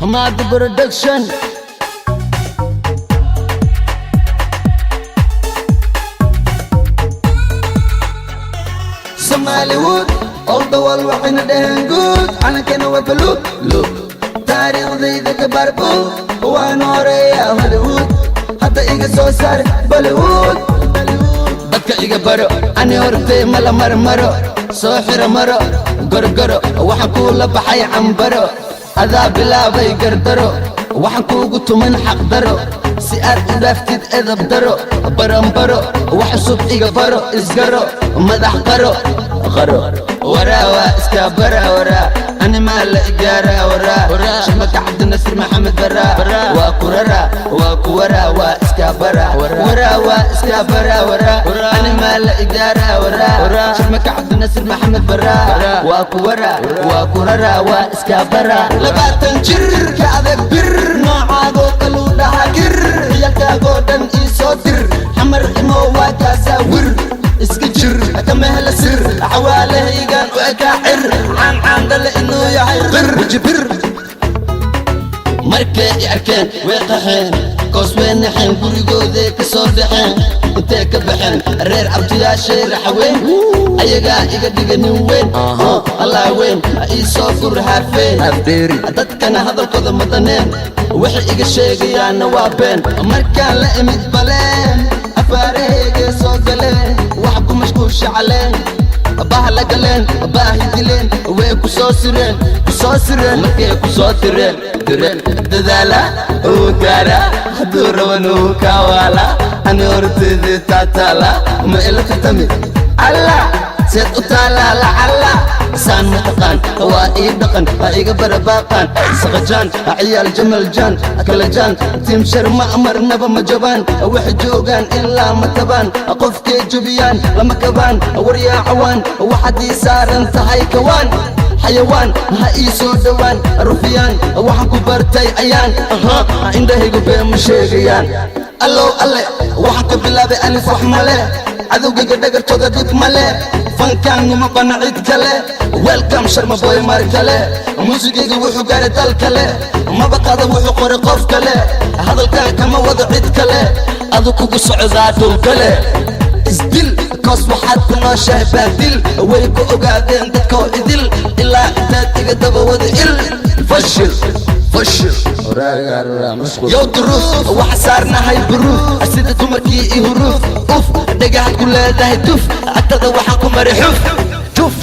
Hamad Production. Somaliwood, all the world waxayna dhaheen good. Anankana waa baluud, look. Taariikhdayda ka barbo, waan horeeyaa Hollywood. Hadda iga soo saar Bollywood. Dadka iga baro, ani hortay mala marmaro. Soo xiro maro, gorgoro, waxaan kula baxay cambaro. Adaa bilaabay gardaro, waxaan kuugu tuman xaq daro. Si aad u dhaaftid edab daro, baranbaro, wax cusub iga baro, isgaro, madax qaro qaro. Waraa waa iska bara waraa, ani maa la igaaraa waraa. Shamaka Cabdinasir Maxamed baraa, waa ku raraa, waa ku waraa, waa iska bara waraa, waa iska bara waraa. Ani maa la igaaraa waraa. Shamaka Cabdinasir Maxamed baraa, waa ku waraa, waa ku raraa, waa iska bara. 20 jir ka adag bir, noocaagoo kaluu dhahaa gir. Yalkaagoo dhan ii soo dir, xamar imo waa kaasaa wir. Iska jir kama hela sir, xawaalahaygaan u ekaa cir. Caan dhale inuu yahay qir wajibir. Markay i arkeen way qaxeen, koos way naxeen, gurigooday ka soo baxeen. Intay ka baxeen reer abtiyaashay raxweyn, ayagaa iga dhiga nin weyn. Allah weyn ii soo gur haafeen, dadkana hadalkooda madaneen. Waxay iga sheegayaanna waa been. Markaan la imid baleen, afaarahayga soo galeen. Wax ku mashquulsha caleen, baha la galeen, baahi dileen. Way ku soo sireen, markay ku soo direen. Dadaala uu gaara, hadduu raban uu kawaala. Ani hortayda taataala, ma ila tartami alla seed u taala lacala. Saan mataqaan waa ii dhaqan, ha iga barabaaqaan. Saqajaan ciyaal jamal jaan kala jaan, tiim shar ma amarnaba ma jabaan. Waxay joogaan ilaa ma tabaan, qofkay jabiyaan lama kabaan. Waryaa cawaan waxaad ii saaran tahay kawaan. Xayawaan ha ii soo dhowaan, rufiyaan waxaan ku bartay ayaan. Indhahaygu been ma sheegayaan. Allow alle waxaan ka bilaabay alif wax male, cadowgayga dhagartooda dhib male. Fankaan uma bana cid kale, welcome sharma boy mar kale. Muusigayga wuxuu gaaray dal kale, maba qaada wuxuu qoray qof kale. Hadalkaan kama wado cid kale, adu kugu socdaa dhul kale. Isdil koos waxaad ku nooshahay baadil, way ku ogaadeen dadkoo idil. Ilaa intaad iga daba wada il fashil fashil. Yow duruuf waxa saarnahay buruuf, sida dumarkii i huruuf. Uf dhagaxad ku leedahay tuf, agtada waxaan ku mari xuf tuf.